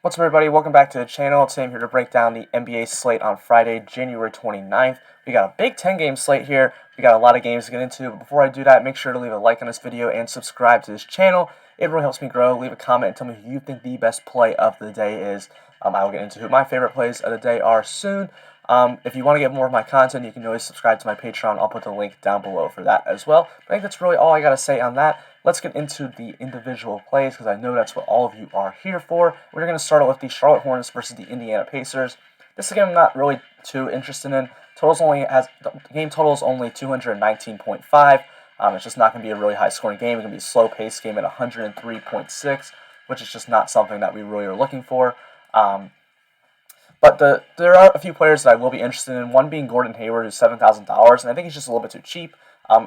What's up, everybody? Welcome back to the channel. Today I'm here to break down the NBA slate on Friday, January 29th. We got a big 10-game slate here. We got a lot of games to get into. But before I do that, make sure to leave a like on this video and subscribe to this channel. It really helps me grow. Leave a comment and tell me who you think the best play of the day is. I will get into who my favorite plays of the day are soon. If you want to get more of my content, you can always subscribe to my Patreon. I'll put the link down below for that as well. But I think that's really all I got to say on that. Let's get into the individual plays because I know that's what all of you are here for. We're going to start out with the Charlotte Hornets versus the Indiana Pacers. This is a game I'm not really too interested in. The game total is only 219.5. It's just not going to be a really high scoring game. It's going to be a slow paced game at 103.6, which is just not something that we really are looking for. But there are a few players that I will be interested in, one being Gordon Hayward, who's $7,000, and I think he's just a little bit too cheap.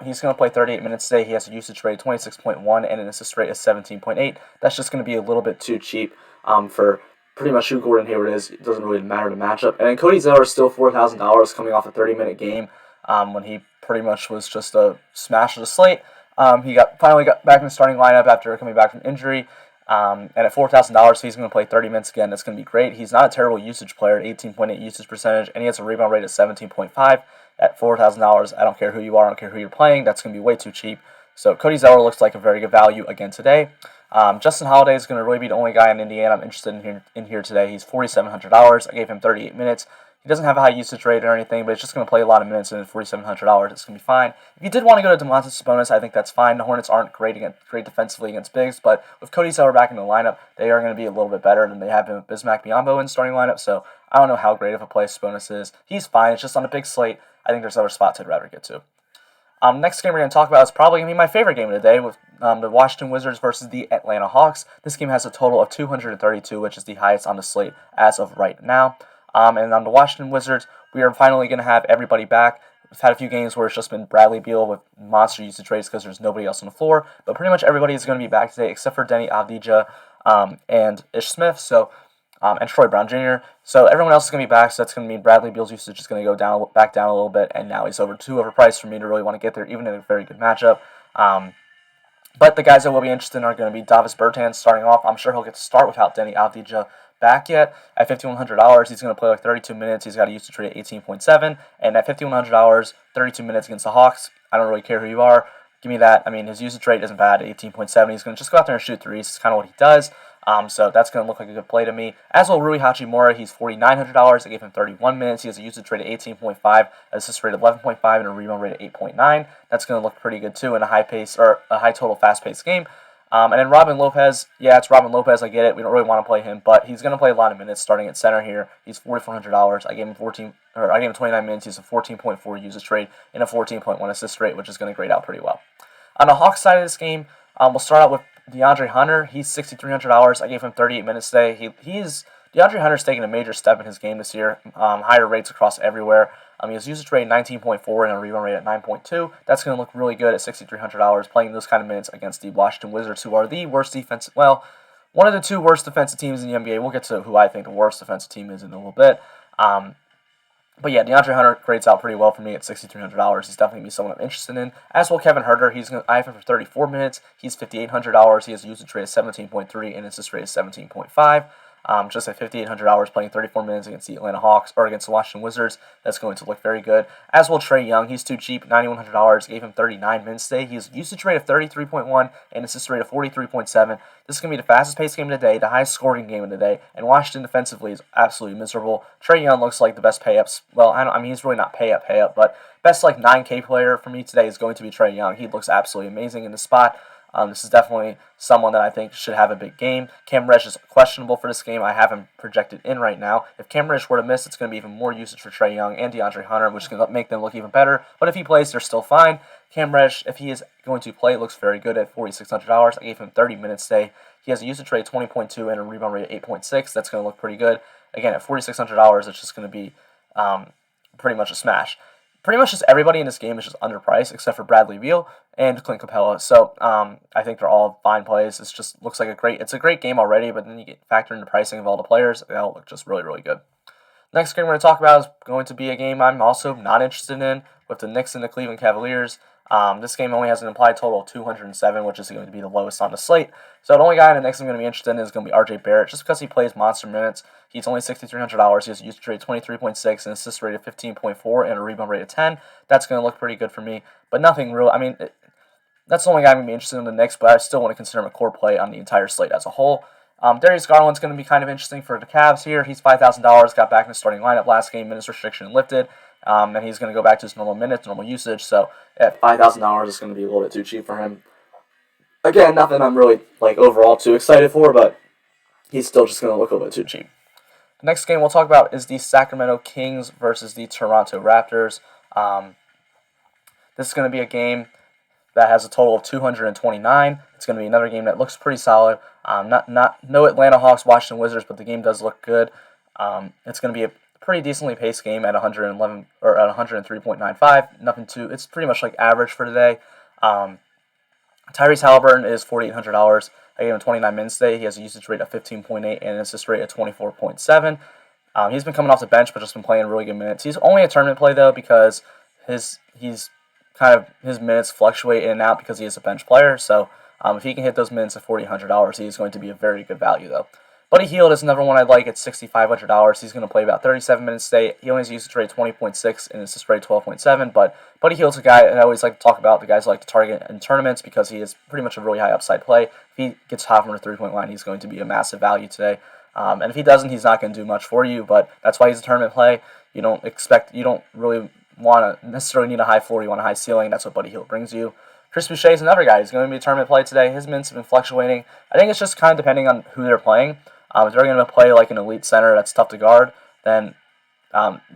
He's going to play 38 minutes today. He has a usage rate of 26.1 and an assist rate of 17.8. That's just going to be a little bit too cheap for pretty much who Gordon Hayward is. It doesn't really matter the matchup. And then Cody Zeller is still $4,000 coming off a 30-minute game when he pretty much was just a smash of the slate. He finally got back in the starting lineup after coming back from injury. And at $4,000, he's going to play 30 minutes again. That's going to be great. He's not a terrible usage player, 18.8 usage percentage, and he has a rebound rate of 17.5. At $4,000, I don't care who you are, I don't care who you're playing. That's going to be way too cheap. So Cody Zeller looks like a very good value again today. Justin Holiday is going to really be the only guy in Indiana I'm interested in here today. He's $4,700. I gave him 38 minutes. He doesn't have a high usage rate or anything, but he's just going to play a lot of minutes, and at $4,700, it's going to be fine. If you did want to go to Domantas Sabonis, I think that's fine. The Hornets aren't great defensively against bigs, but with Cody Zeller back in the lineup, they are going to be a little bit better than they have been with Bismack Biyombo in the starting lineup, so I don't know how great of a play Sabonis is. He's fine. It's just on a big slate. I think there's other spots I'd rather get to. Next game we're going to talk about is probably going to be my favorite game of the day with the Washington Wizards versus the Atlanta Hawks. This game has a total of 232, which is the highest on the slate as of right now. And on the Washington Wizards, we are finally going to have everybody back. We've had a few games where it's just been Bradley Beal with monster usage rates because there's nobody else on the floor. But pretty much everybody is going to be back today except for Denny Avdija and Ish Smith. And Troy Brown Jr. So everyone else is going to be back, so that's going to mean Bradley Beal's usage is going to go back down a little bit, and now he's too overpriced for me to really want to get there, even in a very good matchup. But the guys that will be interested in are going to be Davis Bertans starting off. I'm sure he'll get to start without Denny Avdija back yet. At $5,100, he's going to play like 32 minutes. He's got a usage rate of 18.7, and at $5,100, 32 minutes against the Hawks, I don't really care who you are. Give me that. I mean, his usage rate isn't bad, 18.7. He's going to just go out there and shoot threes. It's kind of what he does. So that's going to look like a good play to me. As well, Rui Hachimura, he's $4,900. I gave him 31 minutes. He has a usage rate of 18.5, an assist rate of 11.5, and a rebound rate of 8.9. That's going to look pretty good too in a high total, fast-paced game. And then Robin Lopez, yeah, it's Robin Lopez. I get it. We don't really want to play him, but he's going to play a lot of minutes starting at center here. He's $4,400. I gave him 29 minutes. He's a 14.4 usage rate and a 14.1 assist rate, which is going to grade out pretty well. On the Hawks side of this game, we'll start out with DeAndre Hunter. He's $6,300. I gave him 38 minutes today. DeAndre Hunter's taken a major step in his game this year. Higher rates across everywhere. He has usage rate 19.4 and a rebound rate at 9.2. That's going to look really good at $6,300 playing those kind of minutes against the Washington Wizards, who are the worst defensive. Well, one of the two worst defensive teams in the NBA. We'll get to who I think the worst defensive team is in a little bit. But yeah, DeAndre Hunter grades out pretty well for me at $6,300. He's definitely going to be someone I'm interested in. As well, Kevin Huerter. I have him for 34 minutes. He's $5,800. He has a usage rate of 17.3 and assist rate of 17.5. Just at $5,800 playing 34 minutes against the Atlanta Hawks or against the Washington Wizards. That's going to look very good. As well, Trae Young. He's too cheap, $9,100. Gave him 39 minutes today. He has a usage rate of 33.1 and assist rate of 43.7. This is going to be the fastest paced game of the day, the highest scoring game of the day, and Washington defensively is absolutely miserable. Trae Young looks like the best pay-ups. Well, I mean, he's really not pay-up, but best like 9K player for me today is going to be Trae Young. He looks absolutely amazing in the spot. This is definitely someone that I think should have a big game. Cam Reddish is questionable for this game. I have him projected in right now. If Cam Reddish were to miss, it's going to be even more usage for Trae Young and DeAndre Hunter, which can make them look even better. But if he plays, they're still fine. Cam Reddish, if he is going to play, looks very good at $4,600. I gave him 30 minutes today. He has a usage rate of 20.2 and a rebound rate of 8.6. That's going to look pretty good. Again, at $4,600, it's just going to be pretty much a smash. Pretty much just everybody in this game is just underpriced except for Bradley Beal and Clint Capella. So I think they're all fine plays. It just looks like it's a great game already, but then you get factor in the pricing of all the players. They all look just really, really good. Next game we're going to talk about is going to be a game I'm also not interested in with the Knicks and the Cleveland Cavaliers. This game only has an implied total of 207, which is going to be the lowest on the slate. So the only guy in the next I'm going to be interested in is going to be RJ Barrett, just because he plays monster minutes. He's only $6,300. He has a usage rate of 23.6, an assist rate of 15.4, and a rebound rate of 10. That's going to look pretty good for me, but nothing real. I mean, that's the only guy I'm going to be interested in the Knicks, but I still want to consider him a core play on the entire slate as a whole. Darius Garland's going to be kind of interesting for the Cavs here. He's $5,000, got back in the starting lineup last game, minutes restriction lifted, and he's going to go back to his normal minutes, normal usage. So at $5,000, it's going to be a little bit too cheap for him. Again, nothing I'm really overall too excited for, but he's still just going to look a little bit too cheap. The next game we'll talk about is the Sacramento Kings versus the Toronto Raptors. This is going to be a game that has a total of 229. It's going to be another game that looks pretty solid. No Atlanta Hawks, Washington Wizards, but the game does look good. It's going to be a pretty decently paced game at 111 or at 103.95. Nothing too. It's pretty much average for today. Tyrese Halliburton is $4,800. I gave him 29 minutes today. He has a usage rate of 15.8 and an assist rate of 24.7. He's been coming off the bench, but just been playing really good minutes. He's only a tournament play though because his minutes fluctuate in and out because he is a bench player. So if he can hit those minutes at $4,800, he is going to be a very good value though. Buddy Hield is another one I'd like at $6,500. He's going to play about 37 minutes today. He only has a usage rate 20.6 and assist rate 12.7. But Buddy Hield's a guy I always like to talk about. The guys I like to target in tournaments because he is pretty much a really high upside play. If he gets hot from the three-point line, he's going to be a massive value today. And if he doesn't, he's not going to do much for you. But that's why he's a tournament play. You don't really want to necessarily need a high floor. You want a high ceiling. That's what Buddy Hield brings you. Chris Boucher is another guy. He's going to be a tournament play today. His minutes have been fluctuating. I think it's just kind of depending on who they're playing. If they're going to play an elite center that's tough to guard, then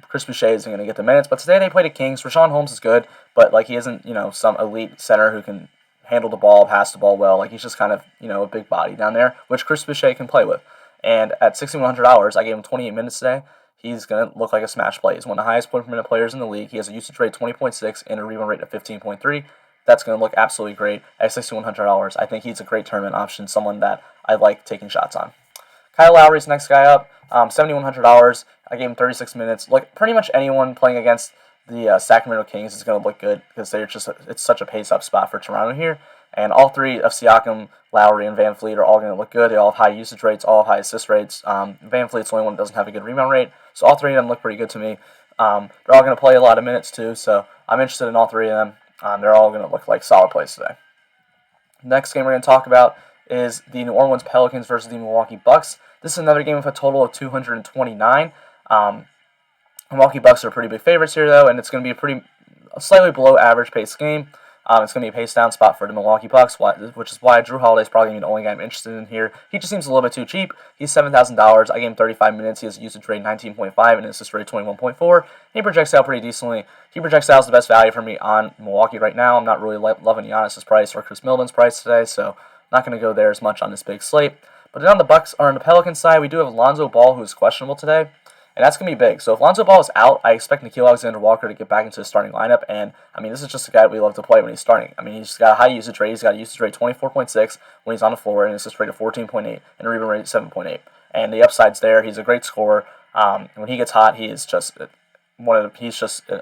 Chris Boucher isn't going to get the minutes. But today they played the Kings. Rashawn Holmes is good, but he isn't some elite center who can handle the ball, pass the ball well. He's just kind of a big body down there, which Chris Boucher can play with. And at $6,100, I gave him 28 minutes today. He's going to look like a smash play. He's one of the highest point per minute players in the league. He has a usage rate of 20.6 and a rebound rate of 15.3. That's going to look absolutely great at $6,100. I think he's a great tournament option, someone that I like taking shots on. Kyle Lowry's next guy up, $7,100. I gave him 36 minutes. Pretty much anyone playing against the Sacramento Kings is going to look good because it's such a pace-up spot for Toronto here. And all three of Siakam, Lowry, and Van Fleet are all going to look good. They all have high usage rates, all have high assist rates. Van Fleet's the only one that doesn't have a good rebound rate. So all three of them look pretty good to me. They're all going to play a lot of minutes too, so I'm interested in all three of them. They're all going to look like solid plays today. Next game we're going to talk about is the New Orleans Pelicans versus the Milwaukee Bucks. This is another game with a total of 229. Milwaukee Bucks are pretty big favorites here, though, and it's going to be a slightly below average pace game. It's going to be a pace down spot for the Milwaukee Bucks, which is why Drew Holiday is probably going to be the only guy I'm interested in here. He just seems a little bit too cheap. He's $7,000. I gave him 35 minutes. He has a usage rate 19.5 and an assist rate 21.4. He projects out pretty decently. He projects out as the best value for me on Milwaukee right now. I'm not really loving Giannis's price or Chris Middleton's price today, so not going to go there as much on this big slate. But then on the Pelicans side, we do have Lonzo Ball, who is questionable today, and that's going to be big. So if Lonzo Ball is out, I expect Nickeil Alexander-Walker to get back into the starting lineup, and, this is just a guy that we love to play when he's starting. He's got a high usage rate. He's got a usage rate 24.6 when he's on the floor, and an assist rate of 14.8, and a rebound rate of 7.8. And the upside's there. He's a great scorer. When he gets hot, he's just an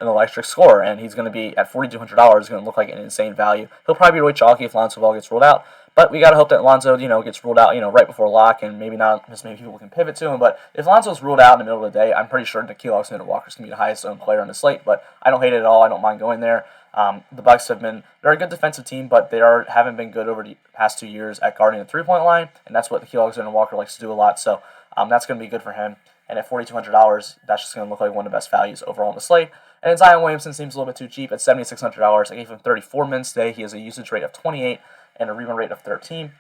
electric scorer, and he's going to be at $4,200. Going to look like an insane value. He'll probably be really chalky if Lonzo Ball gets ruled out. But we got to hope that Lonzo, gets ruled out, right before lock, and maybe not, just maybe people can pivot to him. But if Lonzo's ruled out in the middle of the day, I'm pretty sure Nickeil Alexander-Walker's going to be the highest owned player on the slate. But I don't hate it at all. I don't mind going there. The Bucks they're a good defensive team, but they haven't been good over the past 2 years at guarding the three-point line, and that's what Nickeil Alexander-Walker likes to do a lot. So that's going to be good for him. And at $4,200, that's just going to look like one of the best values overall on the slate. And then Zion Williamson seems a little bit too cheap at $7,600. I gave him 34 minutes today. He has a usage rate of 28 and a rebound rate of 13.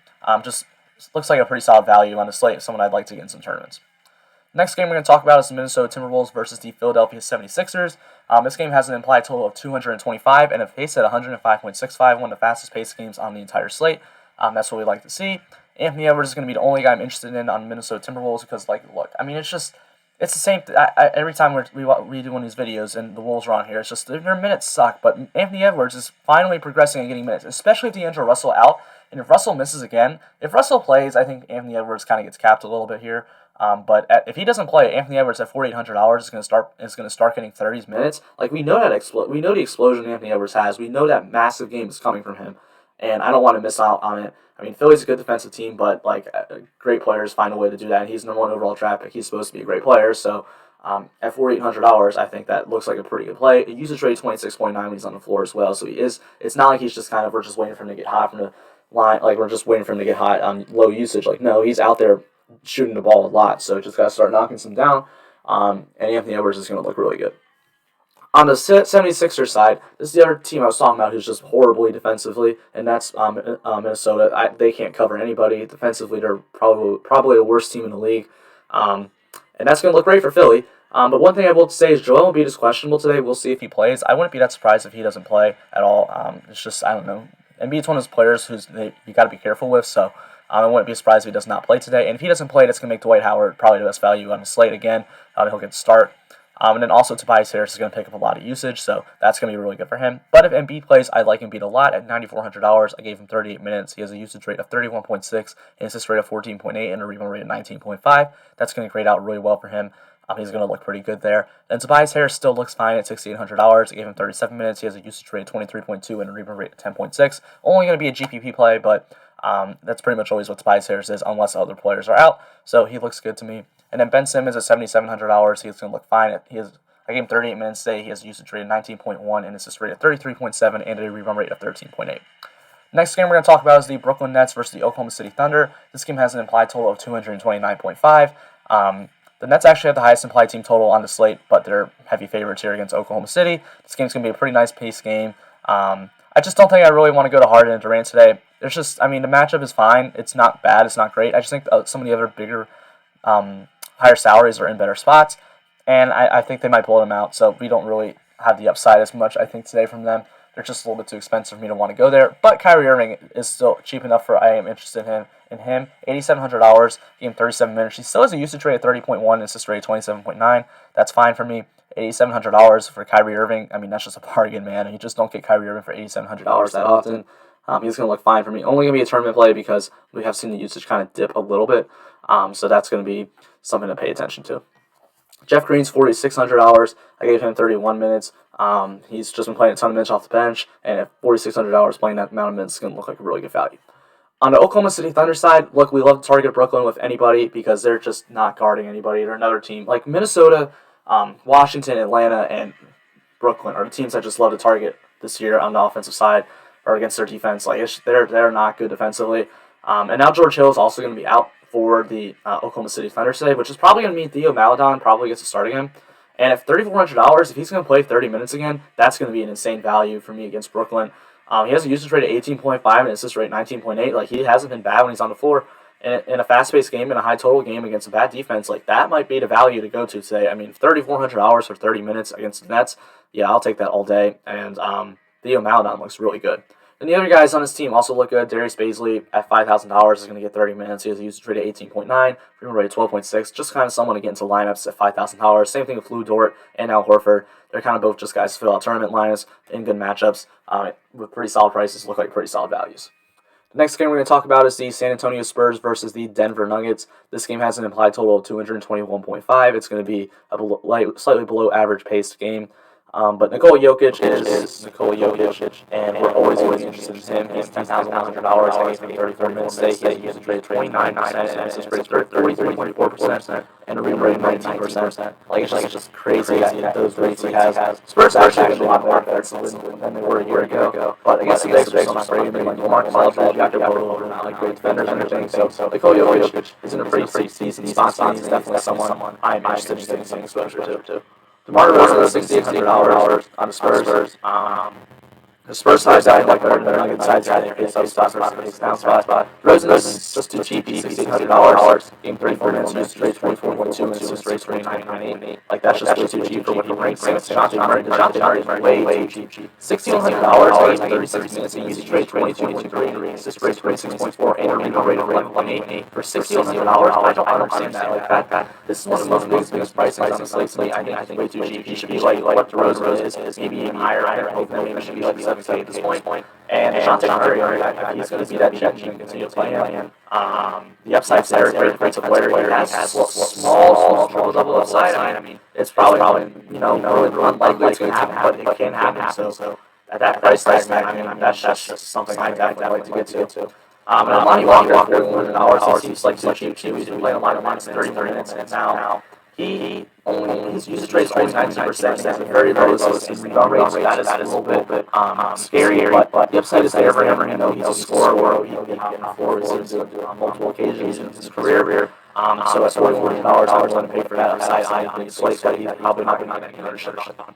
Just looks like a pretty solid value on the slate, someone I'd like to get in some tournaments. Next game we're going to talk about is the Minnesota Timberwolves versus the Philadelphia 76ers. This game has an implied total of 225 and a pace at 105.65, one of the fastest paced games on the entire slate. That's what we like to see. Anthony Edwards is going to be the only guy I'm interested in on Minnesota Timberwolves because, it's the same. Every time we do one of these videos and the Wolves are on here, it's just their minutes suck. But Anthony Edwards is finally progressing and getting minutes, especially with D'Angelo Russell out. And if Russell misses again, if Russell plays, I think Anthony Edwards kind of gets capped a little bit here. If he doesn't play, Anthony Edwards at $4,800 is going to start getting 30 minutes. Like we know we know the explosion Anthony Edwards has. We know that massive game is coming from him, and I don't want to miss out on it. I mean, Philly's a good defensive team, but great players find a way to do that. And he's number one overall draft pick. He's supposed to be a great player, so. At $4,800, I think that looks like a pretty good play. Usage rate 26.9 when he's on the floor as well, so he is. It's not like he's just we're just waiting for him to get hot from the line, like we're just waiting for him to get hot on low usage. Like no, he's out there shooting the ball a lot, so just gotta start knocking some down. And Anthony Edwards is gonna look really good. On the 76ers side, this is the other team I was talking about who's just horribly defensively, and that's Minnesota. They can't cover anybody defensively. They're probably the worst team in the league. And that's going to look great for Philly. But one thing I will say is Joel Embiid is questionable today. We'll see if he plays. I wouldn't be that surprised if he doesn't play at all. It's just, I don't know. Embiid's one of those players you got to be careful with, so I wouldn't be surprised if he does not play today. And if he doesn't play, that's going to make Dwight Howard probably the best value on the slate again. He'll get to start. And then also Tobias Harris is going to pick up a lot of usage, so that's going to be really good for him. But if Embiid plays, I like Embiid a lot at $9,400. I gave him 38 minutes. He has a usage rate of 31.6, an assist rate of 14.8, and a rebound rate of 19.5. That's going to grade out really well for him. He's going to look pretty good there. And Tobias Harris still looks fine at $6,800. I gave him 37 minutes. He has a usage rate of 23.2 and a rebound rate of 10.6. Only going to be a GPP play, but that's pretty much always what Tobias Harris is unless other players are out. So he looks good to me. And then Ben Simmons at $7,700. He's going to look fine. I gave him 38 minutes today. He has a usage rate of 19.1 and assist rate of 33.7 and a rebound rate of 13.8. Next game we're going to talk about is the Brooklyn Nets versus the Oklahoma City Thunder. This game has an implied total of 229.5. The Nets actually have the highest implied team total on the slate, but they're heavy favorites here against Oklahoma City. This game's going to be a pretty nice pace game. I just don't think I really want to go to Harden and Durant today. The matchup is fine. It's not bad. It's not great. I just think some of the other bigger, higher salaries are in better spots, and I think they might blow them out, so we don't really have the upside as much, I think, today from them. They're just a little bit too expensive for me to want to go there, but Kyrie Irving is still cheap enough for I am interested in him. $8,700, gave him 37 minutes. He still has a usage rate of 30.1 and assist rate of 27.9. That's fine for me. $8,700 for Kyrie Irving. I mean, that's just a bargain, man. You just don't get Kyrie Irving for $8,700 that often. He's going to look fine for me. Only going to be a tournament play because we have seen the usage kind of dip a little bit. So that's going to be something to pay attention to. Jeff Green's $4,600. I gave him 31 minutes. He's just been playing a ton of minutes off the bench, and at $4,600 playing that amount of minutes is going to look like a really good value. On the Oklahoma City Thunder side, look, we love to target Brooklyn with anybody because they're just not guarding anybody. They're another team. Like Minnesota, Washington, Atlanta, and Brooklyn are the teams I just love to target this year on the offensive side or against their defense. They're not good defensively. And now George Hill is also going to be out for the Oklahoma City Thunder today, which is probably going to mean Theo Maledon probably gets to start again. And if $3,400, if he's going to play 30 minutes again, that's going to be an insane value for me against Brooklyn. He has a usage rate of 18.5 and an assist rate 19.8. Like, he hasn't been bad when he's on the floor. In a fast-paced game, in a high-total game against a bad defense, like, that might be the value to go to today. I mean, $3,400 for 30 minutes against the Nets, yeah, I'll take that all day. And Theo Maledon looks really good. And the other guys on his team also look good. Darius Bazley at $5,000 is going to get 30 minutes. He has a usage rate of 18.9, rebound rate of 12.6. Just kind of someone to get into lineups at $5,000. Same thing with Lou Dort and Al Horford. They're kind of both just guys to fill out tournament lineups in good matchups with pretty solid prices. Look like pretty solid values. The next game we're going to talk about is the San Antonio Spurs versus the Denver Nuggets. This game has an implied total of 221.5. It's going to be a slightly below average paced game. But Nikola Jokic is Nikola Jokic, and we're always interested in him. He's $10,100. I gave him 33 minutes today. He has a usage rate of 29%, and assist rate of 43.4%, and a rebound rate of 19%. Like, it's just crazy those rates he has. Spurs are actually a lot more offensive than they were a year ago. But against the Knicks, they're still not great. Like, Marcus Aldridge, Jakob Poeltl, not like great defenders and everything. So Nikola Jokic is in a pretty decent spot. He's definitely someone I'm interested in getting some exposure to. DeMar DeRozan is $6,800 on the Spurs. The Spurs side died like better than the Nuggets side. They face up spots, face down spot. DeRozan is just too cheap. He's $6,800. Game 34 minutes, usage rate 24.2, and assist rate 29.8. Like, that's just way too cheap for what he brings. DeJounte Murray is way too cheap. $1,600, 36 minutes, and usage rate 22.3, assist rate 26.4, and a rebound rate of 11.8. For $1,600, I don't understand that. Like, that. This is one of the biggest price tags on the slate. I think way too cheap. He should be like what DeRozan is, maybe even higher. I think maybe should be like 7K at this point. And Dejounte Murray, he's going to be that check. You can continue to play him. The upside's there. Great defensive player. He has small triple-double upside. I mean, it's probably really unlikely it's going to happen, but it can happen. So at that price tag, man, I mean, that's just something I definitely like to get to. And Lonnie Walker, $4,100. He seems like too cheap. He's been playing a lot of minutes 30 minutes, and now his usage rate is only 19%. He has a very low assist rebound rate, so that is a little bit scary. But the upside is there for him. He's a scorer. He'll get hot on floors on multiple occasions in his career. So at $4,100, I'm willing to pay for that upside on his slate that he's probably not going to get ownership on.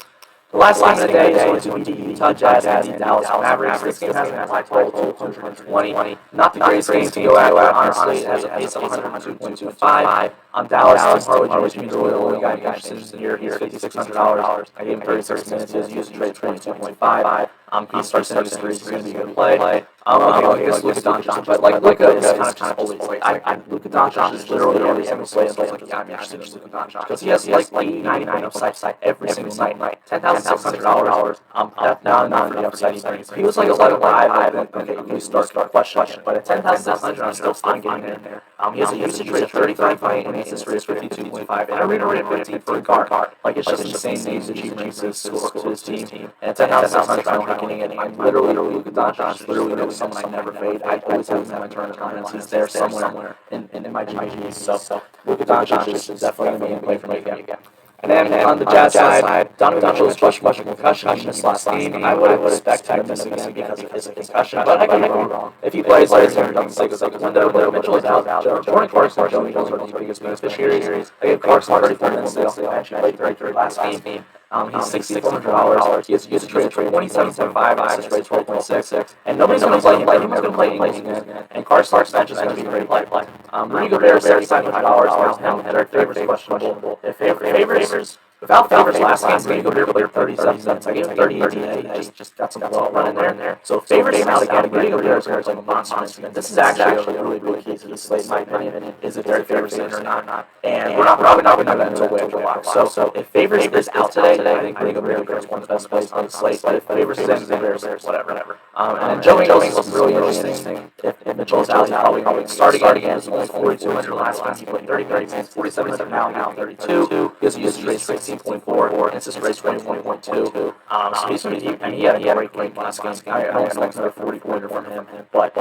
The last game of the day is going to be the Utah Jazz and the Dallas Mavericks. This game has a high total of 220. Not the greatest game to go after, honestly. It has a pace of 102.25. Dallas, Tim Hardaway, which means really the only guy interested here. He's $5,600. I gave him 36 minutes. His usage rate is 22.5. He starts in his threes. He's going to be a good play. I guess Luka Doncic, but Luka is kind of just always like Luka Doncic is literally every single play. I'm interested in Luka Doncic because he has like 90 upside every single night. $10,600. Not the upside. He was like 11.5. Okay, you start questioning, but at 10,600, I'm still fine getting in there. He has a usage rate of 35.8 and assist rate is 52.5, and a reader rate of 15 for a guard. Like it's just insane the usage he brings to his team. And at 10,600, I'm not getting it. I'm literally Luka Doncic. Literally someone I never fade. I always have him in my tournaments. He's there somewhere in my GGs. So Luka Doncic is definitely going to be in play for me again. And then on the Jazz side, Donovan Mitchell is much concussion. He missed last game. I would expect him to miss again because of his concussion. But I could be wrong. If he plays like down 6 window, Mitchell is out. Jordan Clarkson and Joey Ingles are the biggest beneficiaries. I gave Clarkson 34 minutes. They played 33 last game. He's $6,400. He has a usage rate of 27.5, assist rate 12.6, and nobody's going to play him. Nobody's going to play Ingles again. And Clark's bench is going to be a great play. Rudy Gobert is $7,500. Now, Derek Favors is questionable. If Favors, without Favors last game, Rudy Gobert played 37 minutes. I gave him 38 today. He just got some ball running there. So Favors is out again. Rudy Gobert is like a monster. This is actually a really key to the slate, in my opinion. Is if Derek Favors in or not. And we're probably not going to do that until way after a while. So if Favors is out today, I think Rudy Gobert is one of the best plays on the slate. But if Favors is in, Gobert, whatever. And then Joey Ingles is really interesting. If Mitchell is out, he's probably going to start again. He was only 4,200 last time. He played 30 minutes, 47 now 32. He has a usage rate 16.4, and assist rate 21.2. So he's going to be deep, and he had a great last game. I don't expect another 40-pointer from him, but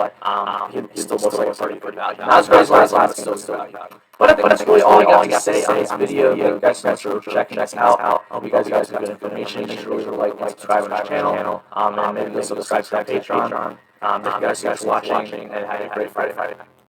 he still looks like a pretty good value. Not as great as last time, but still good value. But I think that's really all I got to say on this video. You guys can sure checking us out. I hope you guys have good information. Make sure you like and subscribe to our channel. And maybe subscribe to our Patreon. Thank you guys for watching, and have a great Friday.